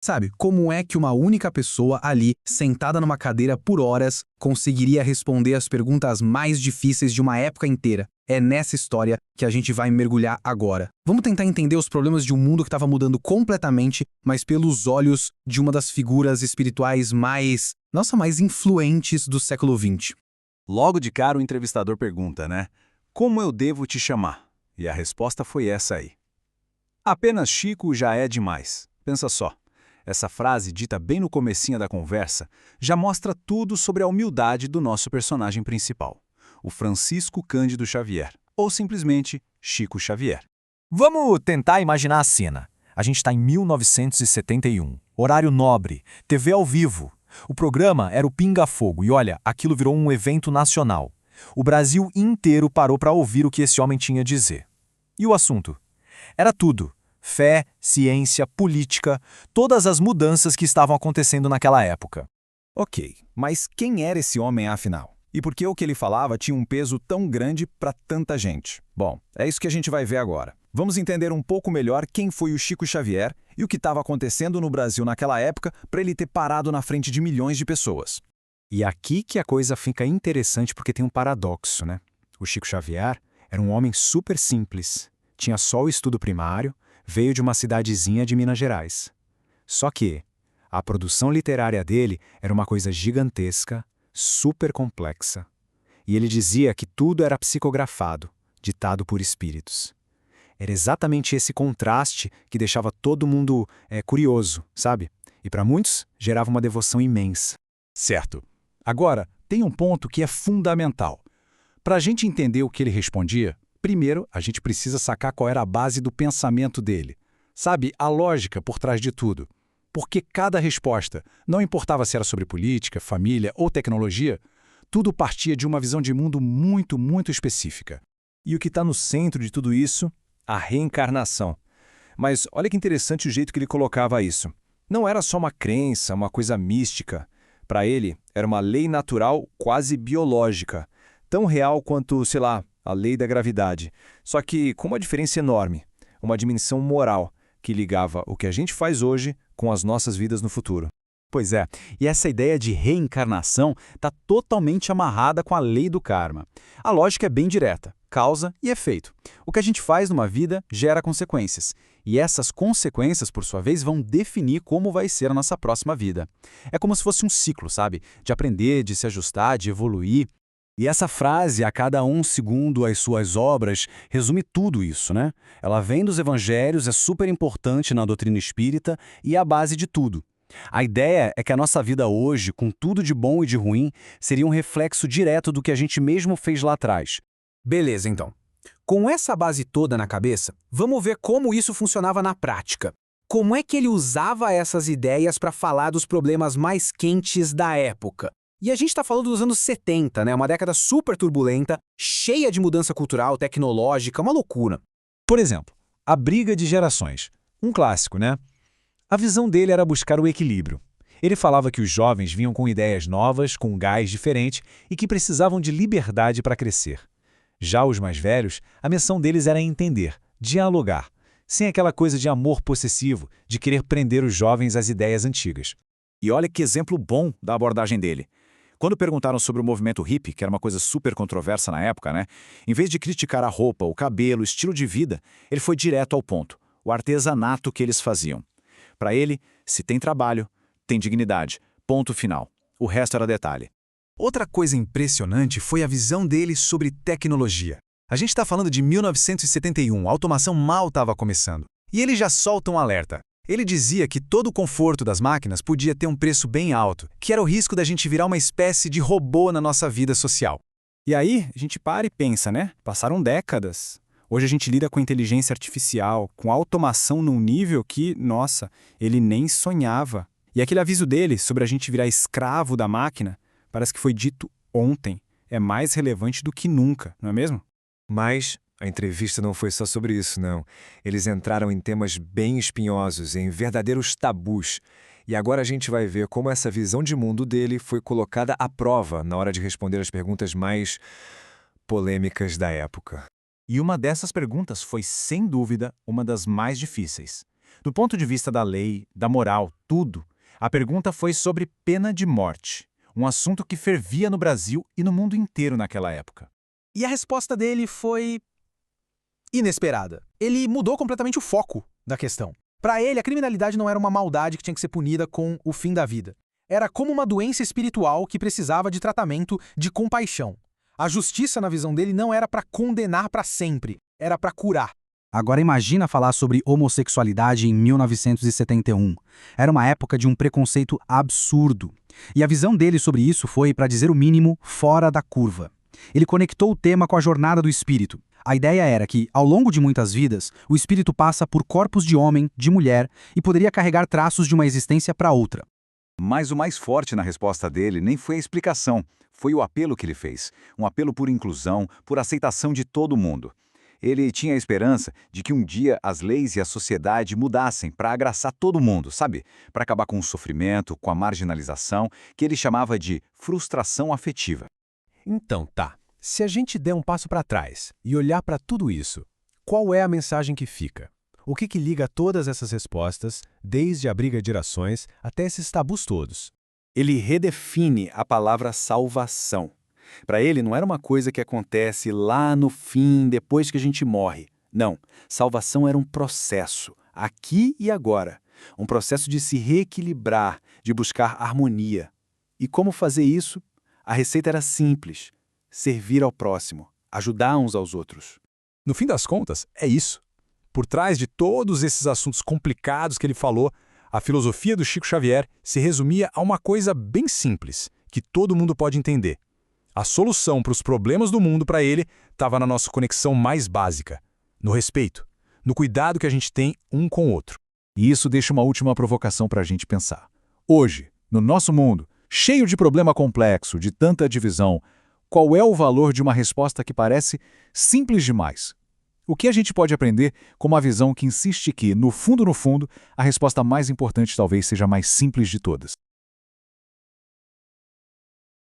Sabe, como é que uma única pessoa ali, sentada numa cadeira por horas, conseguiria responder as perguntas mais difíceis de uma época inteira? É nessa história que a gente vai mergulhar agora. Vamos tentar entender os problemas de um mundo que estava mudando completamente, mas pelos olhos de uma das figuras espirituais mais influentes do século XX. Logo de cara o entrevistador pergunta, né? Como eu devo te chamar? E a resposta foi essa aí. Apenas Chico já é demais. Pensa só. Essa frase, dita bem no comecinho da conversa, já mostra tudo sobre a humildade do nosso personagem principal, o Francisco Cândido Xavier, ou simplesmente Chico Xavier. Vamos tentar imaginar a cena. A gente está em 1971, horário nobre, TV ao vivo. O programa era o Pinga Fogo e olha, aquilo virou um evento nacional. O Brasil inteiro parou para ouvir o que esse homem tinha a dizer. E o assunto? Era tudo. Fé, ciência, política, todas as mudanças que estavam acontecendo naquela época. Ok, mas quem era esse homem afinal? E por que o que ele falava tinha um peso tão grande para tanta gente? Bom, é isso que a gente vai ver agora. Vamos entender um pouco melhor quem foi o Chico Xavier e o que estava acontecendo no Brasil naquela época para ele ter parado na frente de milhões de pessoas. E aqui que a coisa fica interessante porque tem um paradoxo, né? O Chico Xavier era um homem super simples, tinha só o estudo primário, veio de uma cidadezinha de Minas Gerais. Só que a produção literária dele era uma coisa gigantesca, super complexa. E ele dizia que tudo era psicografado, ditado por espíritos. Era exatamente esse contraste que deixava todo mundo curioso, sabe? E para muitos, gerava uma devoção imensa. Certo. Agora, tem um ponto que é fundamental. Para a gente entender o que ele respondia, primeiro, a gente precisa sacar qual era a base do pensamento dele. Sabe, a lógica por trás de tudo. Porque cada resposta, não importava se era sobre política, família ou tecnologia, tudo partia de uma visão de mundo muito, muito específica. E o que está no centro de tudo isso? A reencarnação. Mas olha que interessante o jeito que ele colocava isso. Não era só uma crença, uma coisa mística. Para ele, era uma lei natural quase biológica. Tão real quanto, sei lá, a lei da gravidade, só que com uma diferença enorme, uma dimensão moral que ligava o que a gente faz hoje com as nossas vidas no futuro. Pois é, e essa ideia de reencarnação está totalmente amarrada com a lei do karma. A lógica é bem direta, causa e efeito. O que a gente faz numa vida gera consequências, e essas consequências, por sua vez, vão definir como vai ser a nossa próxima vida. É como se fosse um ciclo, sabe? De aprender, de se ajustar, de evoluir. E essa frase, a cada um segundo as suas obras, resume tudo isso, né? Ela vem dos evangelhos, é super importante na doutrina espírita e é a base de tudo. A ideia é que a nossa vida hoje, com tudo de bom e de ruim, seria um reflexo direto do que a gente mesmo fez lá atrás. Beleza, então. Com essa base toda na cabeça, vamos ver como isso funcionava na prática. Como é que ele usava essas ideias para falar dos problemas mais quentes da época? E a gente está falando dos anos 70, né? Uma década super turbulenta, cheia de mudança cultural, tecnológica, uma loucura. Por exemplo, a briga de gerações. Um clássico, né? A visão dele era buscar o equilíbrio. Ele falava que os jovens vinham com ideias novas, com um gás diferente e que precisavam de liberdade para crescer. Já os mais velhos, a missão deles era entender, dialogar, sem aquela coisa de amor possessivo, de querer prender os jovens às ideias antigas. E olha que exemplo bom da abordagem dele. Quando perguntaram sobre o movimento hippie, que era uma coisa super controversa na época, né? Em vez de criticar a roupa, o cabelo, o estilo de vida, ele foi direto ao ponto, o artesanato que eles faziam. Para ele, se tem trabalho, tem dignidade. Ponto final. O resto era detalhe. Outra coisa impressionante foi a visão dele sobre tecnologia. A gente está falando de 1971, a automação mal estava começando. E ele já solta um alerta. Ele dizia que todo o conforto das máquinas podia ter um preço bem alto, que era o risco da gente virar uma espécie de robô na nossa vida social. E aí, a gente para e pensa, né? Passaram décadas. Hoje a gente lida com inteligência artificial, com automação num nível que, nossa, ele nem sonhava. E aquele aviso dele sobre a gente virar escravo da máquina, parece que foi dito ontem, é mais relevante do que nunca, não é mesmo? Mas a entrevista não foi só sobre isso, não. Eles entraram em temas bem espinhosos, em verdadeiros tabus. E agora a gente vai ver como essa visão de mundo dele foi colocada à prova na hora de responder as perguntas mais polêmicas da época. E uma dessas perguntas foi, sem dúvida, uma das mais difíceis. Do ponto de vista da lei, da moral, tudo, a pergunta foi sobre pena de morte, um assunto que fervia no Brasil e no mundo inteiro naquela época. E a resposta dele foi inesperada. Ele mudou completamente o foco da questão. Para ele, a criminalidade não era uma maldade que tinha que ser punida com o fim da vida. Era como uma doença espiritual que precisava de tratamento, de compaixão. A justiça, na visão dele, não era para condenar para sempre, era para curar. Agora imagina falar sobre homossexualidade em 1971. Era uma época de um preconceito absurdo. E a visão dele sobre isso foi, para dizer o mínimo, fora da curva. Ele conectou o tema com a jornada do espírito. A ideia era que, ao longo de muitas vidas, o espírito passa por corpos de homem, de mulher, e poderia carregar traços de uma existência para outra. Mas o mais forte na resposta dele nem foi a explicação, foi o apelo que ele fez. Um apelo por inclusão, por aceitação de todo mundo. Ele tinha a esperança de que um dia as leis e a sociedade mudassem para agraçar todo mundo, sabe? Para acabar com o sofrimento, com a marginalização, que ele chamava de frustração afetiva. Então, tá. Se a gente der um passo para trás e olhar para tudo isso, qual é a mensagem que fica? O que liga todas essas respostas, desde a briga de gerações até esses tabus todos? Ele redefine a palavra salvação. Para ele, não era uma coisa que acontece lá no fim, depois que a gente morre. Não, salvação era um processo, aqui e agora. Um processo de se reequilibrar, de buscar harmonia. E como fazer isso? A receita era simples: servir ao próximo, ajudar uns aos outros. No fim das contas, é isso. Por trás de todos esses assuntos complicados que ele falou, a filosofia do Chico Xavier se resumia a uma coisa bem simples, que todo mundo pode entender. A solução para os problemas do mundo, para ele, estava na nossa conexão mais básica, no respeito, no cuidado que a gente tem um com o outro. E isso deixa uma última provocação para a gente pensar. Hoje, no nosso mundo, cheio de problema complexo, de tanta divisão, qual é o valor de uma resposta que parece simples demais? O que a gente pode aprender com uma visão que insiste que, no fundo, a resposta mais importante talvez seja a mais simples de todas?